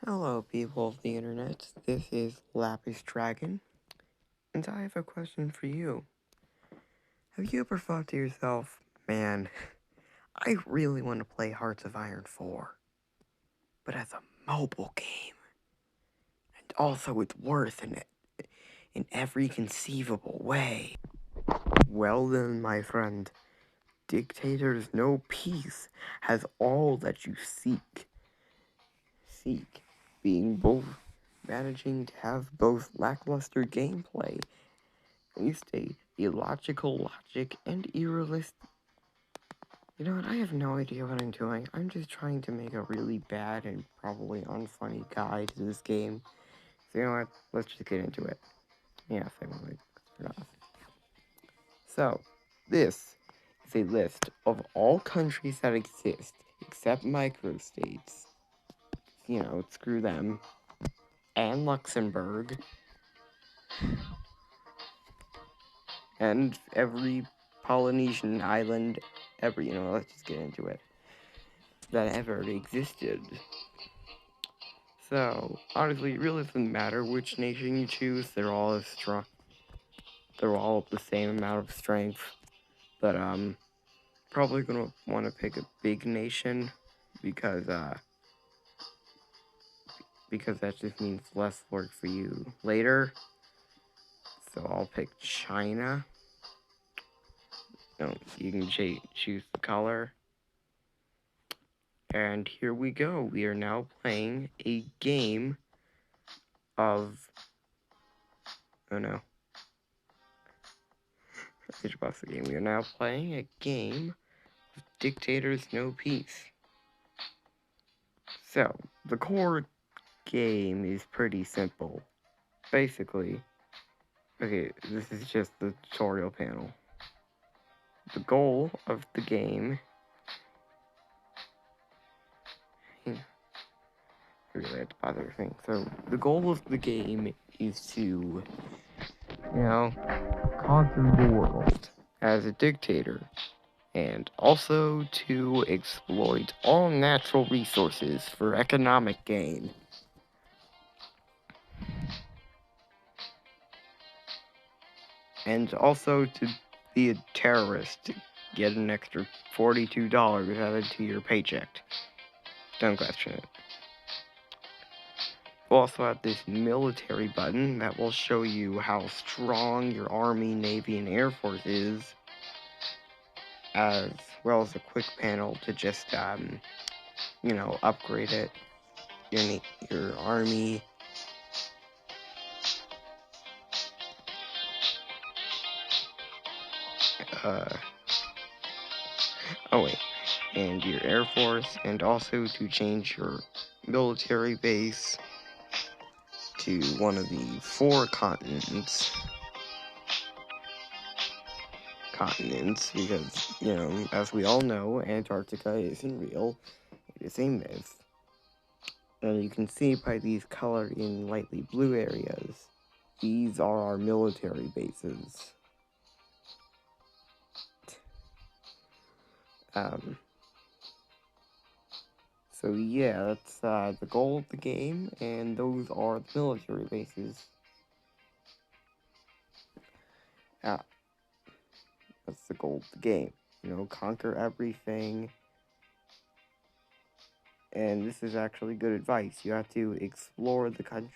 Hello, people of the internet. This is Lapis Dragon, and I have a question for you. Have you ever thought to yourself, man, I really want to play Hearts of Iron 4, but as a mobile game, and also it's worth in every conceivable way? Well then, my friend, Dictators No Peace has all that you seek. Being both managing to have both lackluster gameplay, at least a illogical logic, and irrealistic. You know what? I have no idea what I'm doing. I'm just trying to make a really bad and probably unfunny guide to this game. So you know what? Let's just get into it. Yeah, finally. Start off. So, this is a list of all countries that exist except microstates. You know, screw them. And Luxembourg. And every Polynesian island ever, let's just get into it, that ever existed. So, honestly, it really doesn't matter which nation you choose, they're all as strong. They're all the same amount of strength. But, probably gonna want to pick a big nation because that just means less work for you later. So I'll pick China. You can choose the color. And here we go. We are now playing a game of... Oh no. I just paused the game. We are now playing a game of Dictators No Peace. So, the core game is pretty simple. Basically, okay, this is just the tutorial panel. The goal of the game... I really had to pause everything. So, the goal of the game is to, conquer the world as a dictator, and also to exploit all natural resources for economic gain. And also to be a terrorist to get an extra $42 added to your paycheck. Don't question it. We'll also have this military button that will show you how strong your Army, Navy, and Air Force is, as well as a quick panel to just, upgrade it. Your Army. And your Air Force, and also to change your military base to one of the 4 continents, because, as we all know, Antarctica isn't real, it is a myth. And you can see by these colored in lightly blue areas, these are our military bases. So yeah, that's the goal of the game, and those are the military bases. That's the goal of the game. Conquer everything. And this is actually good advice. You have to explore the country.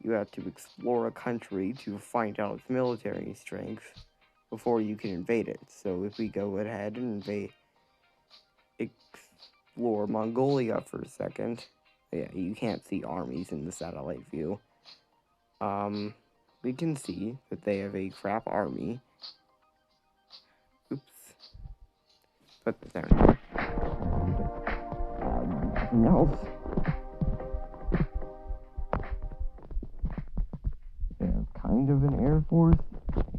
You have to explore a country to find out its military strength before you can invade it. So if we go ahead and explore Mongolia for a second. Yeah, you can't see armies in the satellite view. We can see that they have a crap army. Oops. Put that down. Nothing else. They have kind of an Air Force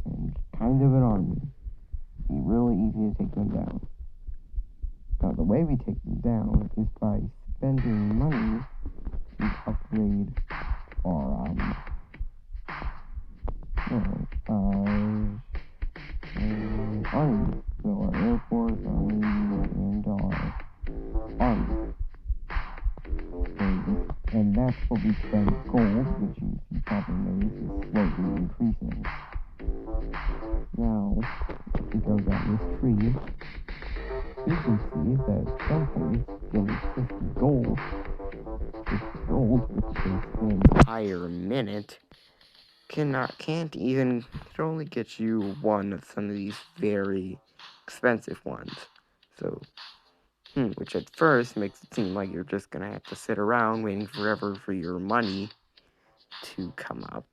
and kind of an army. It'd be really easy to take them down. Now, the way we take them down is by spending money to upgrade our army. So our Air Force, Army, and our Army. And that's what we spend gold, which you probably notice is slowly increasing. Now, if we go down this tree, you can see that at some point, getting 50 gold, which takes an entire minute, can't even, it only gets you one of some of these very expensive ones. So, which at first makes it seem like you're just gonna have to sit around waiting forever for your money to come up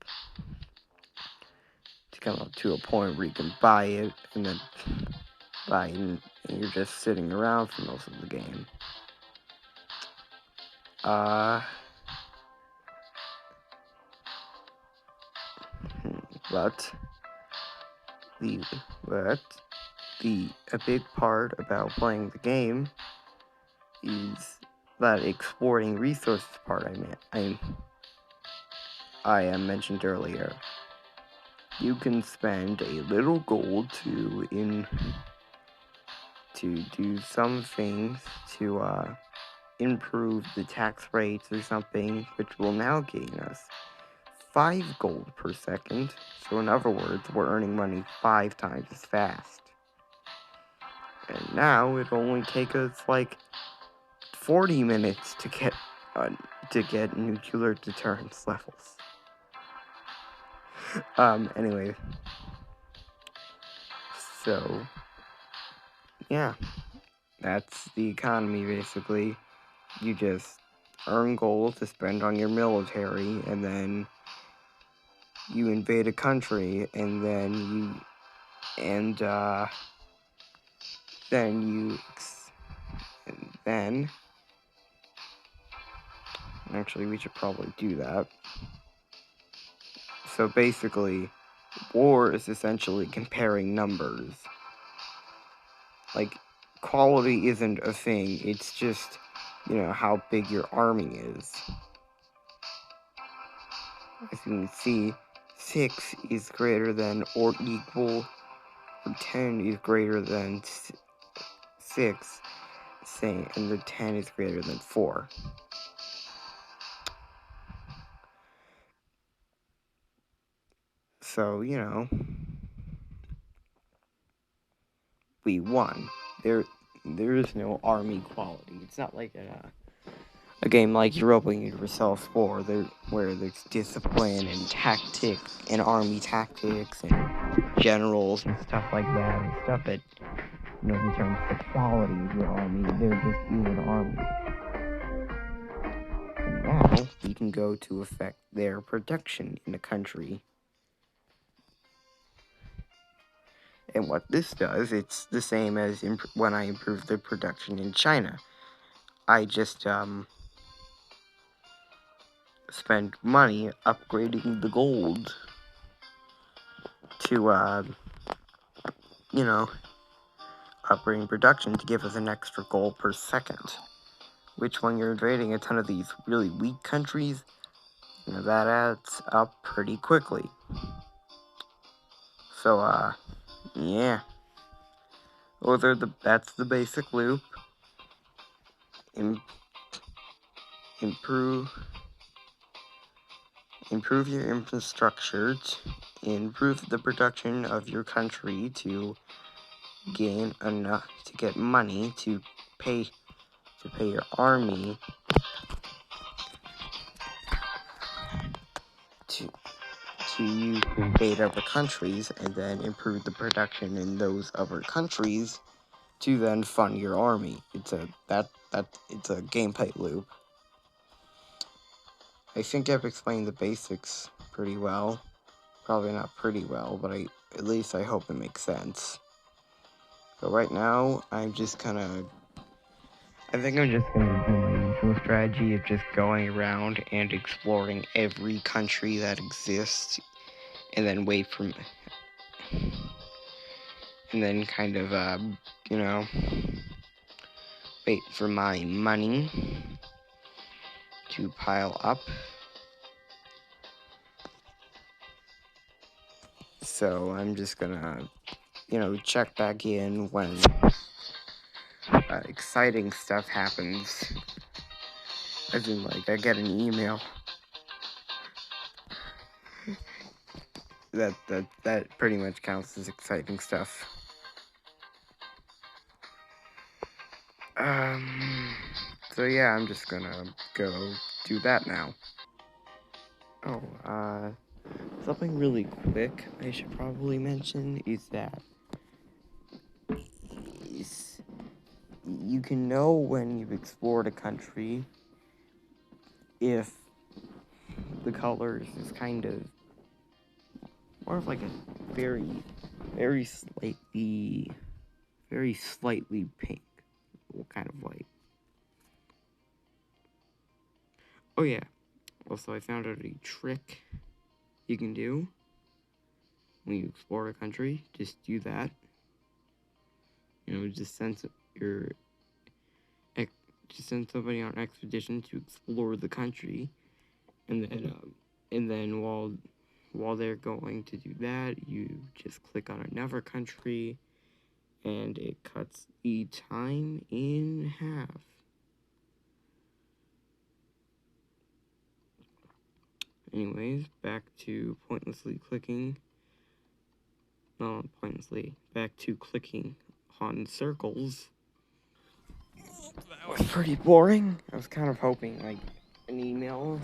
to a point where you can buy it, and then buy it, and you're just sitting around for most of the game. But a big part about playing the game is that exploring resources part I mentioned earlier. You can spend a little gold to do some things to improve the tax rates or something, which will now gain us 5 gold per second. So in other words, we're earning money 5 times as fast. And now it'll only take us like 40 minutes to get nuclear deterrence levels. Anyway. So, yeah. That's the economy, basically. You just earn gold to spend on your military, and then you invade a country, and then actually, we should probably do that. So basically, war is essentially comparing numbers. Like, quality isn't a thing, it's just, how big your army is. As you can see, 6 is greater than or equal, or 10 is greater than 6, and the 10 is greater than 4. So, we won. There is no army quality. It's not like a game like Europa Universal 4, where there's discipline and tactics and army tactics and generals and stuff like that, and stuff that, in terms of the quality of your army, there just is an army. And now we can go to affect their production in the country. And what this does, it's the same as when I improved the production in China. I just spend money upgrading the gold to, upgrading production to give us an extra gold per second. Which, when you're invading a ton of these really weak countries, that adds up pretty quickly. So, yeah. That's the basic loop. Improve your infrastructure, improve the production of your country to gain enough to get money to pay your army to use to invade other countries, and then improve the production in those other countries to then fund your army. It's a gameplay loop. I think I've explained the basics pretty well. Probably not pretty well, but at least I hope it makes sense. So right now, I think I'm just gonna do my usual strategy of just going around and exploring every country that exists, and then wait for my money to pile up. So I'm just gonna, check back in when exciting stuff happens As in, like, I get an email. That pretty much counts as exciting stuff. So yeah, I'm just gonna go do that now. Oh, something really quick I should probably mention is that you can know when you've explored a country if the colors is kind of more of like a very slightly pink kind of light. Oh yeah, also I found out a trick you can do when you explore a country. Just do that. Just send somebody on an expedition to explore the country, and then while they're going to do that, you just click on another country, and it cuts the time in half. Anyways, back to back to clicking on circles. That was pretty boring. I was kind of hoping, like, an email.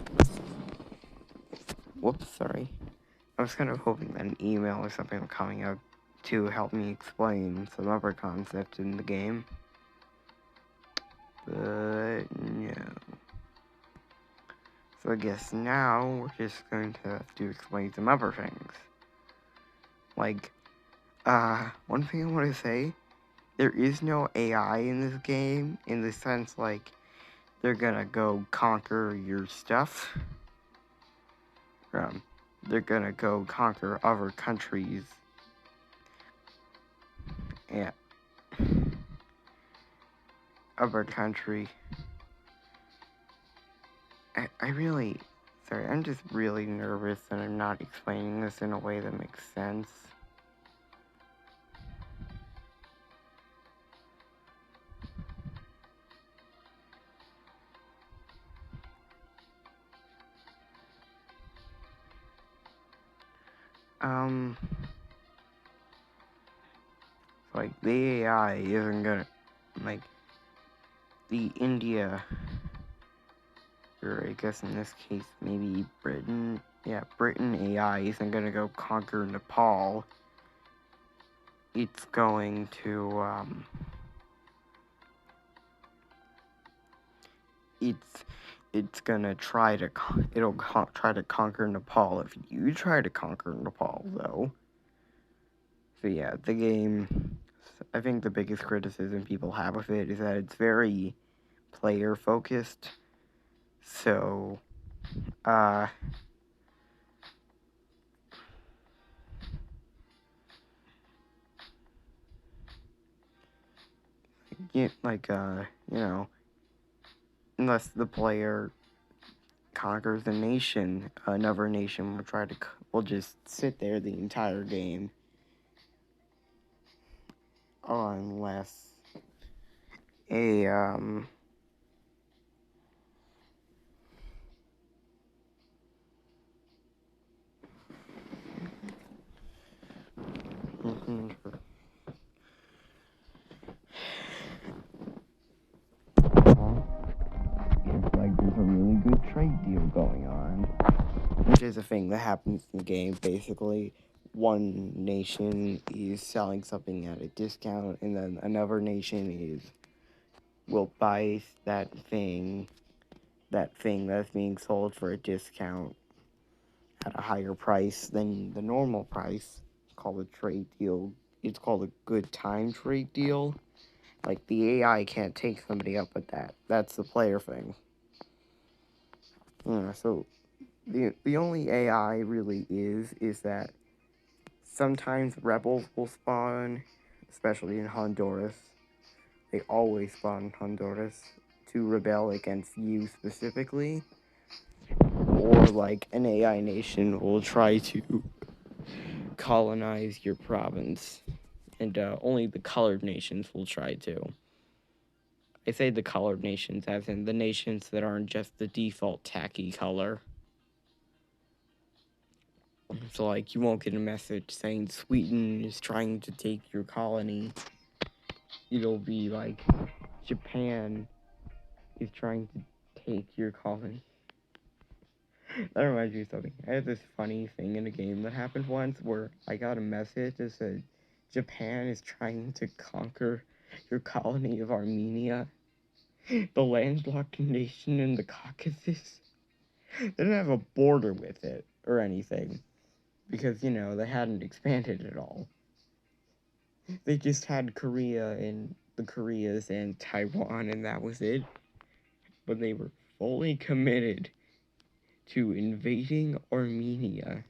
Whoops, sorry. I was kind of hoping that an email or something was coming up to help me explain some other concepts in the game. But no. So I guess now we're just going to have to explain some other things. Like, one thing I want to say, there is no AI in this game, in the sense, like, they're gonna go conquer your stuff. They're gonna go conquer other countries. Yeah. Other country. I'm just really nervous and I'm not explaining this in a way that makes sense. Like, the AI isn't gonna, like, the India, or I guess in this case, maybe Britain, Britain AI isn't gonna go conquer Nepal. It's going to, it's gonna try to, try to conquer Nepal if you try to conquer Nepal, though. So yeah, the game, I think the biggest criticism people have of it is that it's very player-focused. So, unless the player conquers a nation, another nation will just sit there the entire game. Unless a, it's like there's a really good trade deal going on, which is a thing that happens in the game. Basically, one nation is selling something at a discount, and then another nation will buy that thing that's being sold for a discount at a higher price than the normal price. It's called a trade deal. It's called a good time trade deal. Like, the AI can't take somebody up with that. That's the player thing. So the only AI really is that sometimes rebels will spawn, especially in Honduras. They always spawn in Honduras to rebel against you specifically. Or, like, an AI nation will try to colonize your province. And only the colored nations will try to. I say the colored nations as in the nations that aren't just the default tacky color. So, like, you won't get a message saying Sweden is trying to take your colony. It'll be like Japan is trying to take your colony. That reminds me of something. I had this funny thing in a game that happened once where I got a message that said Japan is trying to conquer your colony of Armenia, the landlocked nation in the Caucasus. They didn't have a border with it or anything because, they hadn't expanded at all. They just had Korea and the Koreas and Taiwan, and that was it. But they were fully committed to invading Armenia.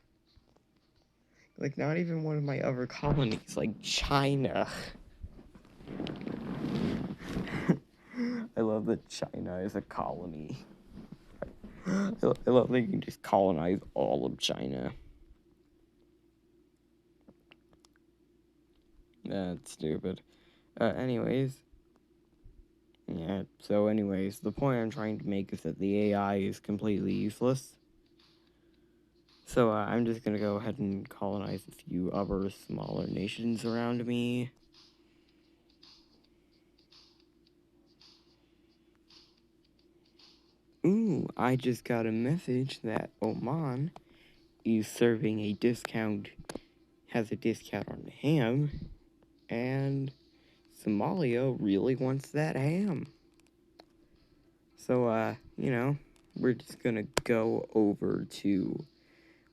Like, not even one of my other colonies, like China. I love that China is a colony. I love that you can just colonize all of China. That's stupid. Anyways. Yeah, so anyways, the point I'm trying to make is that the AI is completely useless. So I'm just gonna go ahead and colonize a few other smaller nations around me. Ooh, I just got a message that Oman is serving a discount, has a discount on ham, and Somalia really wants that ham. So, we're just gonna go over to,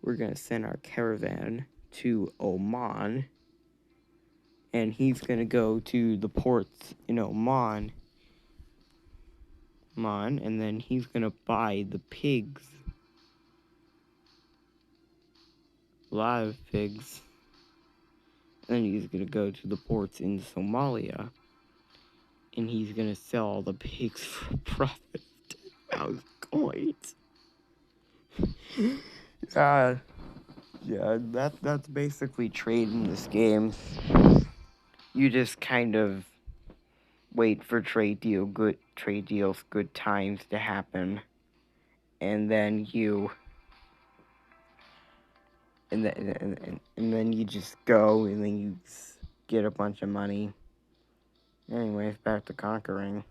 we're gonna send our caravan to Oman, and he's gonna go to the ports in Oman, and then he's gonna buy the pigs. A lot of pigs. And then he's gonna go to the ports in Somalia, and he's gonna sell all the pigs for a profit of 10,000 coins. Yeah, that's basically trade in this game. You just kind of wait for good trade deals, good times to happen, and then you and then you just go, and then you get a bunch of money. Anyways, back to conquering.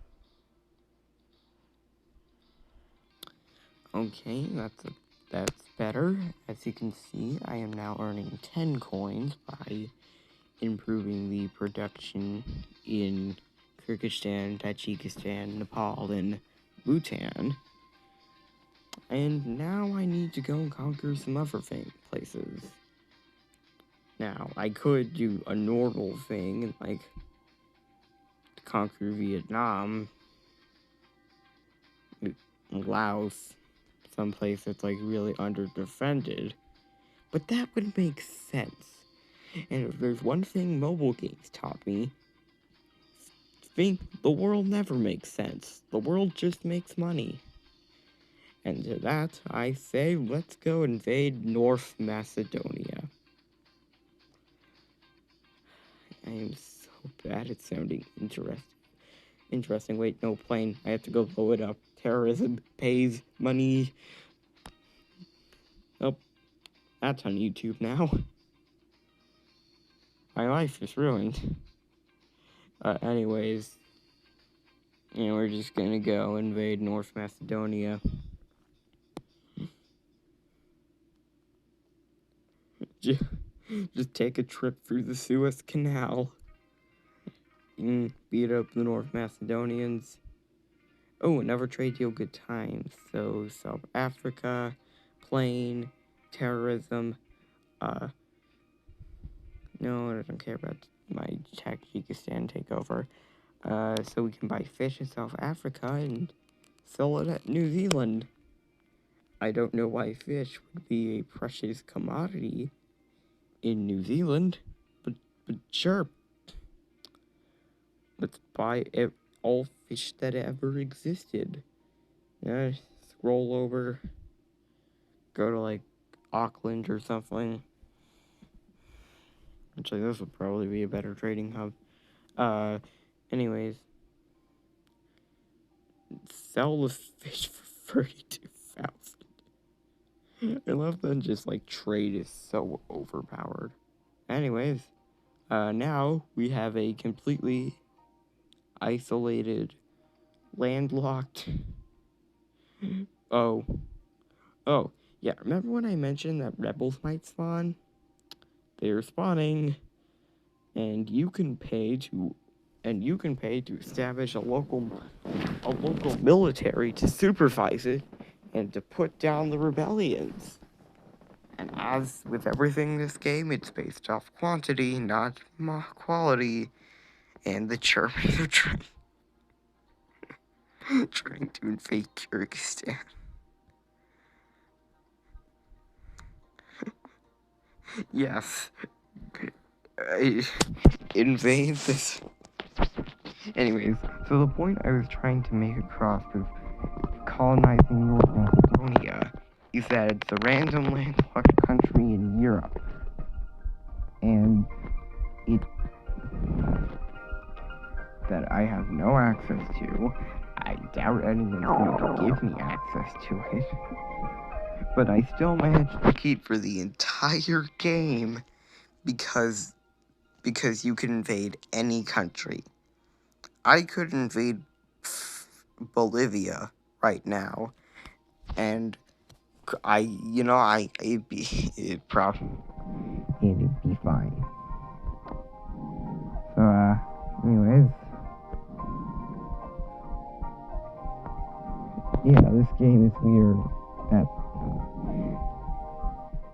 Okay, that's better. As you can see, I am now earning 10 coins by improving the production in Kyrgyzstan, Tajikistan, Nepal, and Bhutan. And now I need to go and conquer some other places. Now, I could do a normal thing, like conquer Vietnam, Laos, someplace that's like really under-defended. But that would make sense. And if there's one thing mobile games taught me, the world never makes sense. The world just makes money. And to that, I say, let's go invade North Macedonia. I am so bad at sounding interesting. Wait, no, plane. I have to go blow it up. Terrorism pays money. Oh, that's on YouTube now. My life is ruined. Anyways, we're just gonna go invade North Macedonia. Just take a trip through the Suez Canal. Beat up the North Macedonians. Oh, another trade deal, good times. So, South Africa, plane, terrorism. No, I don't care about my Tajikistan takeover. So we can buy fish in South Africa and sell it at New Zealand. I don't know why fish would be a precious commodity in New Zealand, but sure. Let's buy all fish that ever existed. Yeah, scroll over, go to like Auckland or something. Actually, this would probably be a better trading hub. Anyways, sell the fish for 32,000. I love that just like trade is so overpowered. Anyways, now we have a completely isolated, landlocked. Oh, yeah. Remember when I mentioned that rebels might spawn? They're spawning, and you can pay to establish a local military to supervise it and to put down the rebellions. And as with everything in this game, it's based off quantity, not quality. And the Germans are trying to invade Kyrgyzstan. Yes. Invade this. Anyways, so the point I was trying to make across with colonizing North Macedonia is that it's a random landlocked country in Europe. And it that I have no access to. I doubt anyone's going to give me access to it. But I still managed to keep for the entire game because you can invade any country. I could invade Bolivia right now, and it'd be fine. So, anyways, yeah, this game is weird.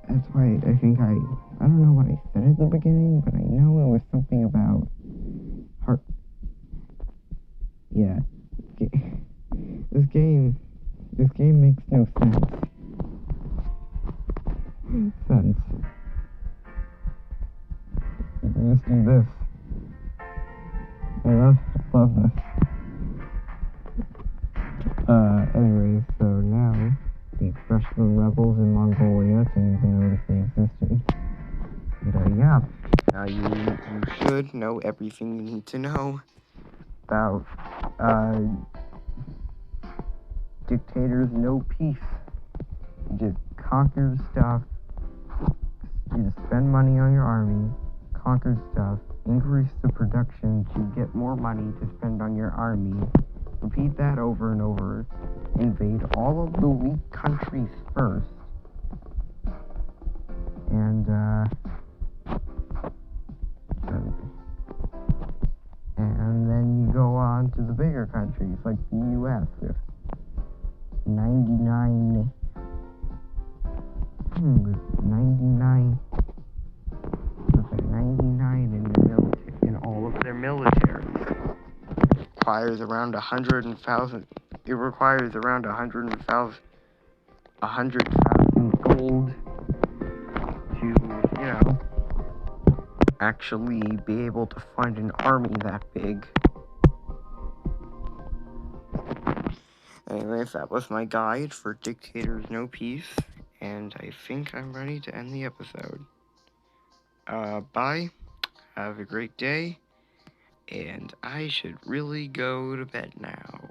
That's why I think I don't know what I said at the beginning, but I know it was something about heart. Yeah, this game makes no sense. Let's do this. I love this. Anyways, so now the freshman rebels in Mongolia didn't even know if they existed. And yeah, now you should know everything you need to know about Dictators No Peace. You just conquer stuff. You just spend money on your army, conquer stuff, increase the production to get more money to spend on your army. Repeat that over and over. Invade all of the weak countries first. And then you go on to the bigger countries like the US with 99 in all of their military. Requires around 100,000. It requires around 100,000 gold to, actually be able to fund an army that big. Anyways, that was my guide for Dictators No Peace, and I think I'm ready to end the episode. Bye. Have a great day. And I should really go to bed now.